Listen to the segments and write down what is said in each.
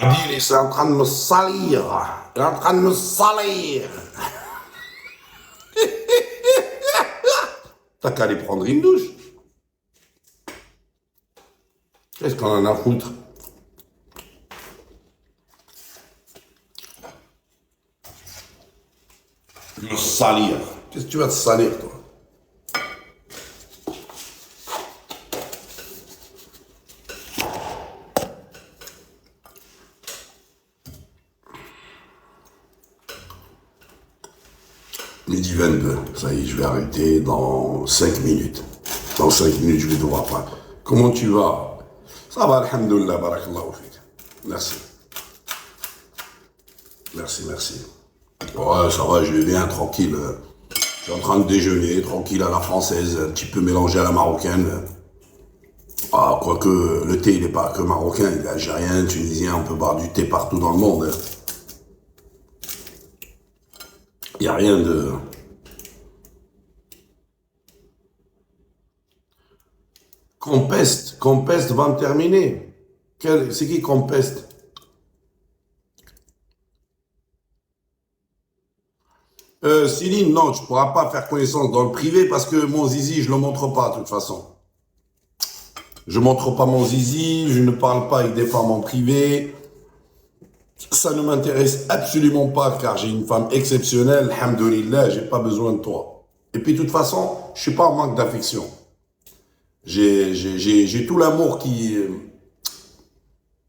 Il est en train de me salir. Il est en train de me salir. T'as qu'à aller prendre une douche. Qu'est-ce qu'on en a à foutre? Me salir. Qu'est-ce que tu vas te salir, toi? Midi 22. Ça y est, je vais arrêter dans 5 minutes. Dans 5 minutes, je vais devoir pas. Comment tu vas? Ça va, alhamdoulilah, barakallahu fik. Merci. Merci, merci. Ouais, ça va, je vais bien, tranquille. Je suis en train de déjeuner, tranquille à la française, un petit peu mélangé à la marocaine. Ah, quoique le thé, il n'est pas que marocain, il est algérien, tunisien, on peut boire du thé partout dans le monde. Il n'y a rien de... Compeste va me terminer. C'est qui Compeste? Céline, non, tu ne pourras pas faire connaissance dans le privé parce que mon zizi, je ne le montre pas de toute façon. Je ne montre pas mon zizi, je ne parle pas avec des femmes en privé. Ça ne m'intéresse absolument pas car j'ai une femme exceptionnelle, alhamdoulilah, j'ai pas besoin de toi. Et puis de toute façon, je suis pas en manque d'affection. J'ai tout l'amour qui...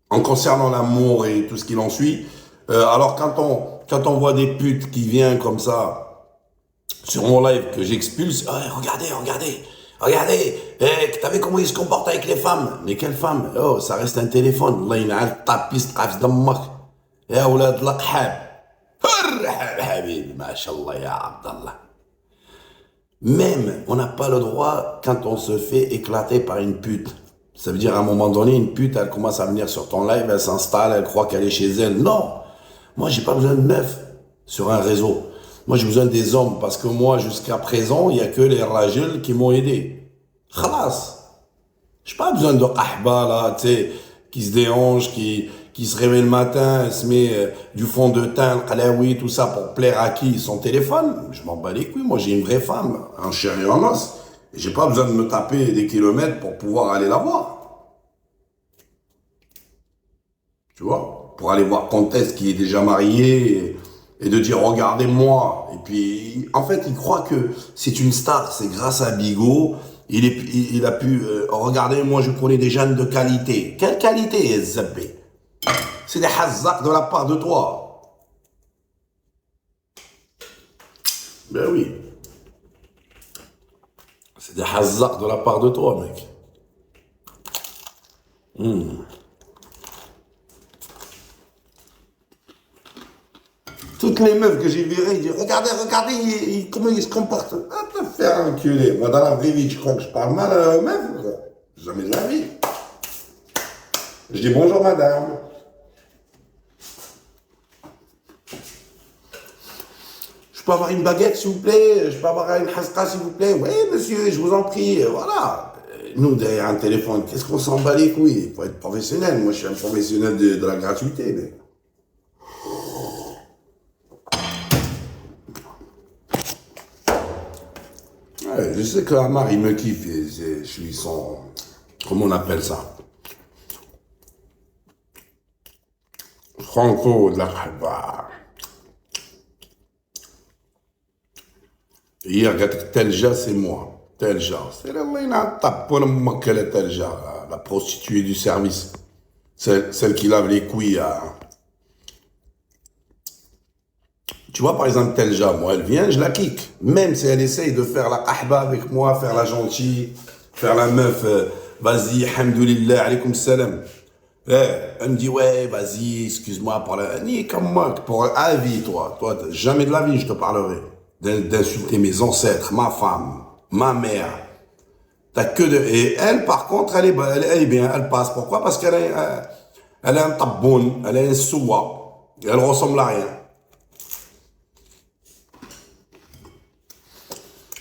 en concernant l'amour et tout ce qui en suit. Alors quand on voit des putes qui viennent comme ça sur mon live que j'expulse, oh, regardez, t'as vu comment ils se comportent avec les femmes? Mais quelles femmes? Oh, ça reste un téléphone. Allah ينعل طابيست قافز دمك يا ولاد الأقحاب هرحب حبيبي ما شاء الله يا عبد الله. Même, on n'a pas le droit quand on se fait éclater par une pute. Ça veut dire à un moment donné, une pute, elle commence à venir sur ton live, elle s'installe, elle croit qu'elle est chez elle. Non, moi j'ai pas besoin de meufs sur un réseau. Moi j'ai besoin des hommes parce que moi jusqu'à présent, il y a que les rajels qui m'ont aidé. Khalas. J'ai pas besoin de qahba là, tu sais, qui se déhanche, qui se réveille le matin, elle se met du fond de teint, le qalaoui, tout ça pour plaire à qui? Son téléphone. Je m'en bats les couilles, moi j'ai une vraie femme, en chair et en os. Et j'ai pas besoin de me taper des kilomètres pour pouvoir aller la voir. Tu vois? Pour aller voir Comtesse qui est déjà mariée et de dire regardez-moi. Et puis, en fait, il croit que c'est une star, c'est grâce à Bigot. Il a pu, regardez, moi je connais des jeunes de qualité. Quelle qualité, Zabbé? C'est des hazzaks de la part de toi. Ben oui. C'est des hazzaks de la part de toi, mec. Toutes les meufs que j'ai virées, ils disent regardez, comment ils se comportent. Ah, te faire enculer. Moi, dans la vraie vie, je crois que je parle mal aux meufs, quoi. Jamais de la vie. Je dis bonjour, madame. Je peux avoir une baguette, s'il vous plaît? Je peux avoir une hasqa, s'il vous plaît? Oui, monsieur, je vous en prie. Voilà. Nous, derrière un téléphone, qu'est-ce qu'on s'en bat les couilles? Il faut être professionnel. Moi, je suis un professionnel de la gratuité, mais... Ouais, je sais que Amar, il me kiffe. Je suis son... Comment on appelle ça? Franco de la Khalba. Hier, Telja, c'est moi. Telja. C'est la prostituée du service. Celle qui lave les couilles à... Tu vois, par exemple, Telja, moi, elle vient, je la kick. Même si elle essaye de faire la qahba avec moi, faire la gentille, faire la meuf, vas-y, alhamdoulilah, alaykoum salam. Elle me dit, ouais, vas-y, excuse-moi pour la... Ni comme moi, pour la vie, toi. Toi, jamais de la vie, je te parlerai. D'insulter mes ancêtres, ma femme, ma mère. T'as que de... Et elle, par contre, elle est bien, elle passe. Pourquoi? Parce qu'elle elle a un taboun, elle a un souwa. Elle ressemble à rien.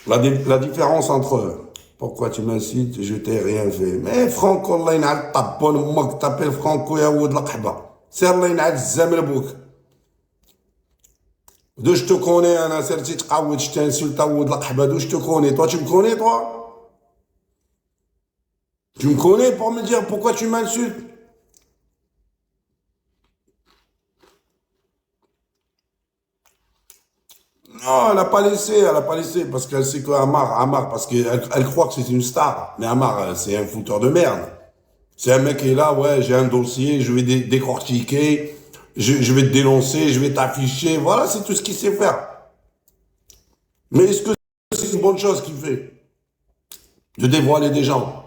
La différence entre pourquoi tu m'insultes, je t'ai rien fait. Mais Franco, Allah, il a taboun, moi, t'appelles Franco, Yaoud, la Khaba. سير الله ينعاد الزام لبوك. D'où je te connais, un certain تعود je t'insulte, تعود القحبة, d'où je te connais. Toi, tu me connais, toi? Tu me connais pour me dire pourquoi tu m'insultes? Non, elle a pas laissé, parce qu'elle sait que Amar, parce qu'elle croit que c'est une star. Mais Amar, c'est un fouteur de merde. C'est un mec qui est là, ouais, j'ai un dossier, je vais décortiquer, je vais te dénoncer, je vais t'afficher, voilà, c'est tout ce qu'il sait faire. Mais est-ce que c'est une bonne chose qu'il fait? De dévoiler des gens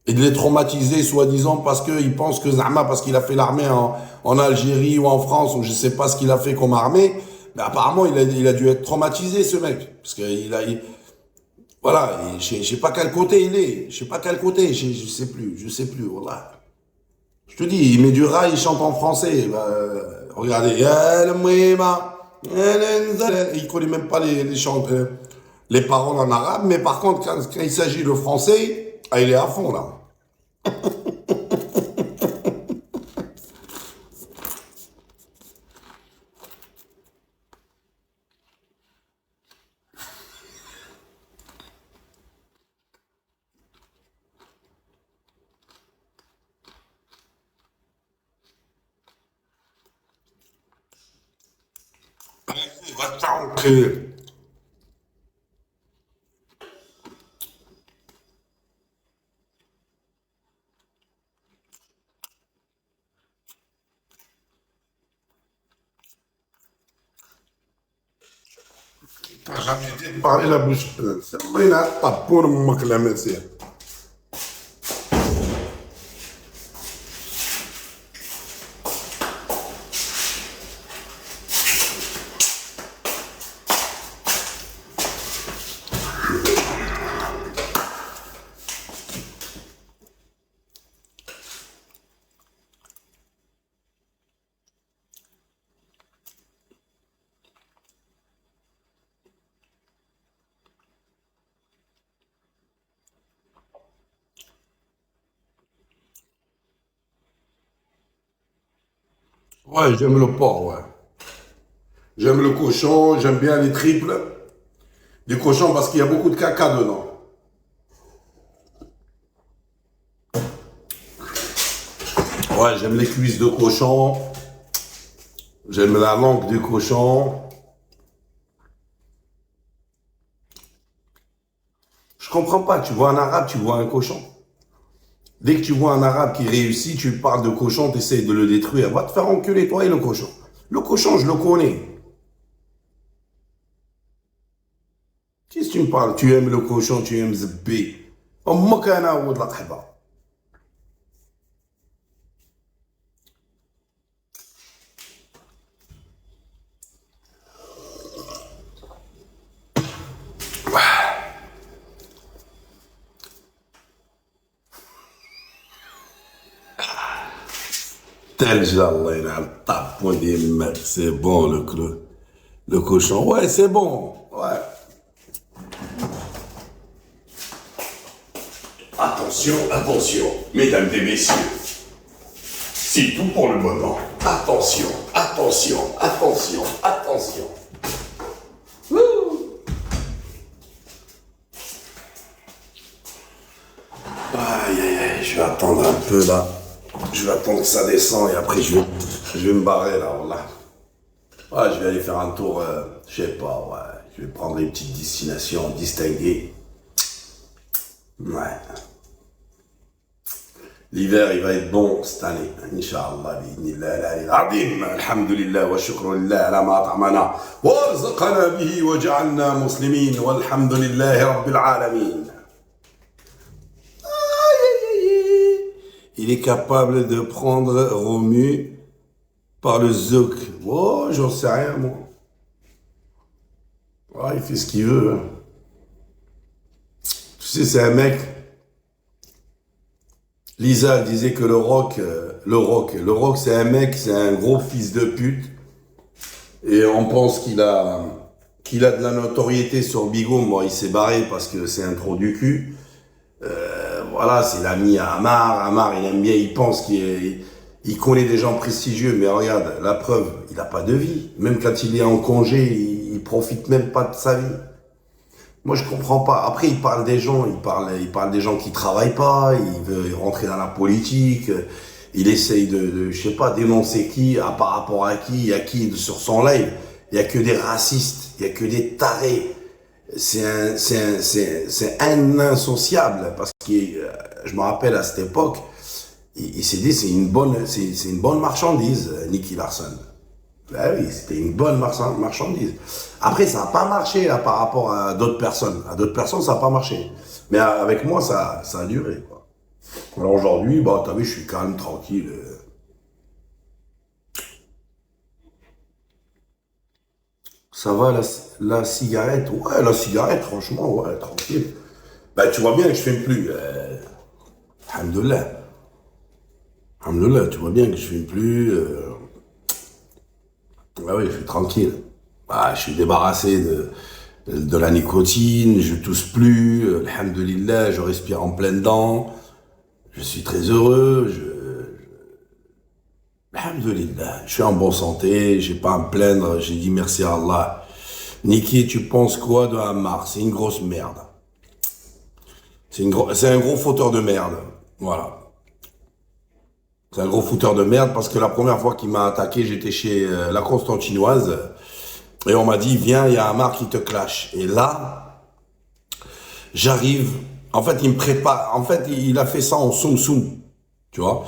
et de les traumatiser, soi-disant, parce qu'il pense que Zama, parce qu'il a fait l'armée en Algérie ou en France, ou je sais pas ce qu'il a fait comme armée, mais apparemment, il a dû être traumatisé, ce mec. Parce voilà, je sais pas quel côté il est, je sais pas quel côté, je sais plus, voilà. Je te dis, il met du rail, il chante en français. Bah, regardez, il connaît même pas les chants, les paroles en arabe, mais par contre, quand il s'agit de français, ah, il est à fond, là. Va t'enculer. T'as jamais été de parler la bouche pleine. C'est vrai, là, t'as pour me clamer, c'est. Ouais, j'aime le porc, ouais. J'aime le cochon, j'aime bien les triples du cochon parce qu'il y a beaucoup de caca dedans. Ouais, j'aime les cuisses de cochon, j'aime la langue du cochon. Je comprends pas, tu vois un arabe, tu vois un cochon. Dès que tu vois un arabe qui réussit, tu parles de cochon, tu essayes de le détruire. Va te faire enculer, toi et le cochon. Le cochon, je le connais. Qu'est-ce que tu me parles? Tu aimes le cochon, tu aimes Zbé. أمك أنا ولد القحبة. Tel Allah, il a le tapon des mecs. C'est bon, le cochon. Ouais, c'est bon. Ouais. Attention, attention, mesdames et messieurs. C'est tout pour le moment. Attention, attention, attention, attention. Wouh. Aïe, aïe, aïe, je vais attendre un peu là. Je vais attendre que ça descend et après je vais me barrer là, voilà. Ouais, je vais aller faire un tour, je sais pas, ouais. Je vais prendre une petite destination distinguée. Ouais. L'hiver, il va être bon cette année. Inch'Allah, bi'idhnillah, al-azim. Alhamdulillah, wa shukru lillah ala ma at'amana. Wa rizqana bihi wa ja'alna muslimin. Walhamdulillahi rabbil alamin. Il est capable de prendre Romu par le zouk. Oh, j'en sais rien, moi. Ouais, il fait ce qu'il veut. Hein. Tu sais, c'est un mec. Lisa disait que le rock, c'est un mec, c'est un gros fils de pute. Et on pense qu'il a de la notoriété sur Bigo. Moi, il s'est barré parce que c'est un trou du cul. Voilà, c'est l'ami à Amar. Amar, il aime bien, il il connaît des gens prestigieux, mais regarde, la preuve, il n'a pas de vie. Même quand il est en congé, il profite même pas de sa vie. Moi, je comprends pas. Après, il parle des gens, il parle des gens qui travaillent pas, il veut rentrer dans la politique, il essaye je sais pas, dénoncer qui, par rapport à qui, il y a qui sur son live. Il y a que des racistes, il y a que des tarés. C'est un insociable parce que je me rappelle à cette époque, il s'est dit c'est une bonne marchandise, Nicky Larson. Ben oui, c'était une bonne marchandise. Après, ça n'a pas marché là, par rapport à d'autres personnes. À d'autres personnes, ça n'a pas marché. Mais avec moi, ça a duré, quoi. Alors aujourd'hui, bah, t'as vu, je suis calme, tranquille. Ça va, la cigarette? Ouais, la cigarette, franchement, ouais, tranquille. Bah, tu vois bien que je fume plus. Alhamdoulilah. Alhamdoulilah, tu vois bien que je fume plus. Bah oui, je suis tranquille. Bah, je suis débarrassé de la nicotine, je tousse plus, alhamdoulilah, je respire en pleine dents, je suis très heureux, alhamdoulilah, je suis en bonne santé, j'ai pas à me plaindre, j'ai dit merci à Allah. Niki, tu penses quoi de Ammar? C'est une grosse merde. C'est un gros fauteur de merde. Voilà. C'est un gros fouteur de merde parce que la première fois qu'il m'a attaqué, j'étais chez la Constantinoise et on m'a dit, viens, il y a Ammar qui te clash. Et là, j'arrive, en fait, il me prépare, en fait, il a fait ça en soum-soum, tu vois.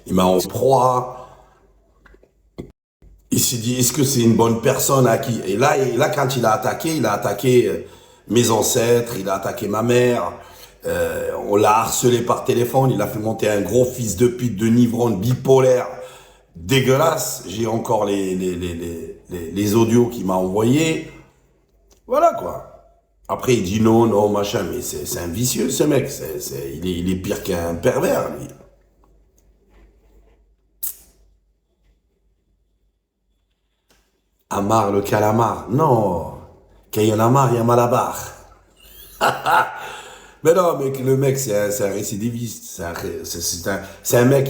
Il m'a en proie, il s'est dit, est-ce que c'est une bonne personne à qui? Et là, quand il a attaqué mes ancêtres, il a attaqué ma mère, on l'a harcelé par téléphone, il a fait monter un gros fils de pute de Nivron bipolaire, dégueulasse. J'ai encore les audios qu'il m'a envoyés. Voilà, quoi. Après, il dit non, non, machin, mais c'est un vicieux, ce mec. Il est pire qu'un pervers, lui. Amar le calamar. Non. Quand il y en a marre, il y a Malabar. Mais non, mais le mec, c'est un récidiviste. C'est un mec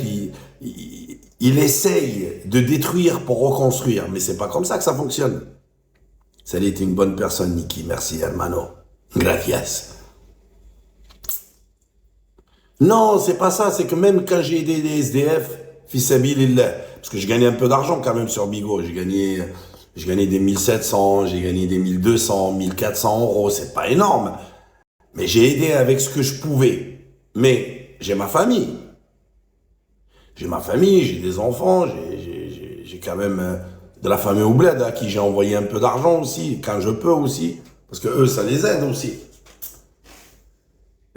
il essaye de détruire pour reconstruire. Mais c'est pas comme ça que ça fonctionne. Ça a été une bonne personne, Niki. Merci, hermano. Gracias. Non, c'est pas ça. C'est que même quand j'ai aidé les SDF, fils sabilillah, parce que j'ai gagné un peu d'argent quand même sur Bigo. J'ai gagné des 1700, j'ai gagné des 1200, 1400 euros. C'est pas énorme. Mais j'ai aidé avec ce que je pouvais. Mais j'ai ma famille. J'ai ma famille, j'ai des enfants, j'ai quand même de la famille au bled à qui j'ai envoyé un peu d'argent aussi, quand je peux aussi. Parce que eux, ça les aide aussi.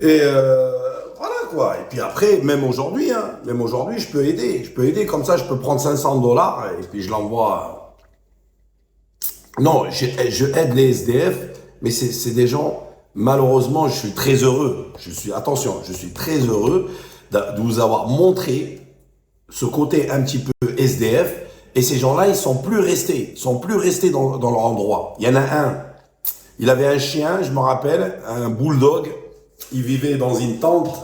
Et voilà quoi. Et puis après, même aujourd'hui, je peux aider. Je peux aider comme ça, je peux prendre 500 dollars et puis je l'envoie. Non, je aide les SDF, mais c'est des gens, malheureusement, je suis très heureux. Attention, je suis très heureux de vous avoir montré ce côté un petit peu SDF. Et ces gens-là, ils sont plus restés dans leur endroit. Il y en a un, il avait un chien, je me rappelle, un bulldog. Il vivait dans une tente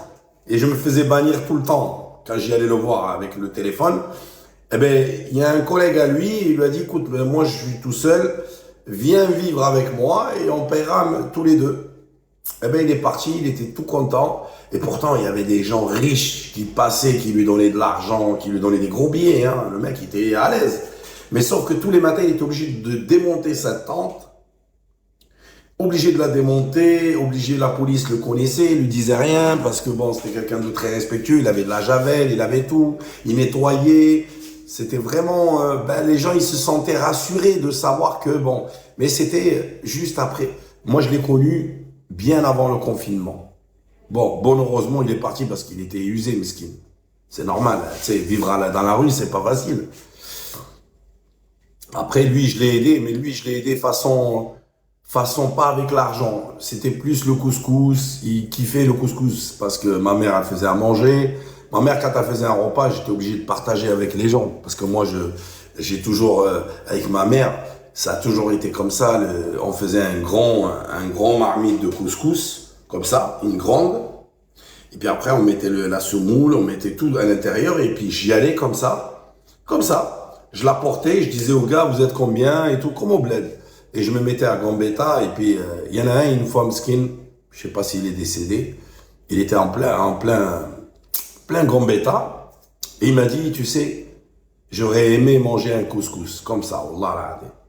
et je me faisais bannir tout le temps quand j'y allais le voir avec le téléphone. Eh ben, il y a un collègue à lui, il lui a dit, écoute, moi je suis tout seul, viens vivre avec moi et on paiera tous les deux. Eh ben, il est parti, il était tout content. Et pourtant, il y avait des gens riches qui passaient, qui lui donnaient de l'argent, qui lui donnaient des gros billets, hein. Le mec, il était à l'aise. Mais sauf que tous les matins, il était obligé de démonter sa tente. Obligé de la démonter, la police le connaissait, il lui disait rien, parce que bon, c'était quelqu'un de très respectueux, il avait de la javel, il avait tout, il nettoyait. C'était vraiment, les gens, ils se sentaient rassurés de savoir que bon, mais c'était juste après. Moi, je l'ai connu bien avant le confinement. Bon, heureusement, il est parti parce qu'il était usé, mesquin. C'est normal, hein, tu sais, vivre dans la rue, c'est pas facile. Après, lui, je l'ai aidé, mais lui, je l'ai aidé façon pas avec l'argent. C'était plus le couscous, il kiffait le couscous parce que ma mère, elle faisait à manger. Ma mère, quand elle faisait un repas, j'étais obligé de partager avec les gens parce que moi, j'ai toujours, avec ma mère, ça a toujours été comme ça. On faisait un grand marmite de couscous, comme ça, une grande. Et puis après, on mettait la semoule, on mettait tout à l'intérieur, et puis j'y allais comme ça. Comme ça. Je la portais, je disais aux gars, vous êtes combien et tout, comme au bled. Et je me mettais à Gambetta, et puis il y en a un, une fois skin, je sais pas s'il est décédé, il était plein Gambetta, et il m'a dit, tu sais, j'aurais aimé manger un couscous, comme ça, Wallah.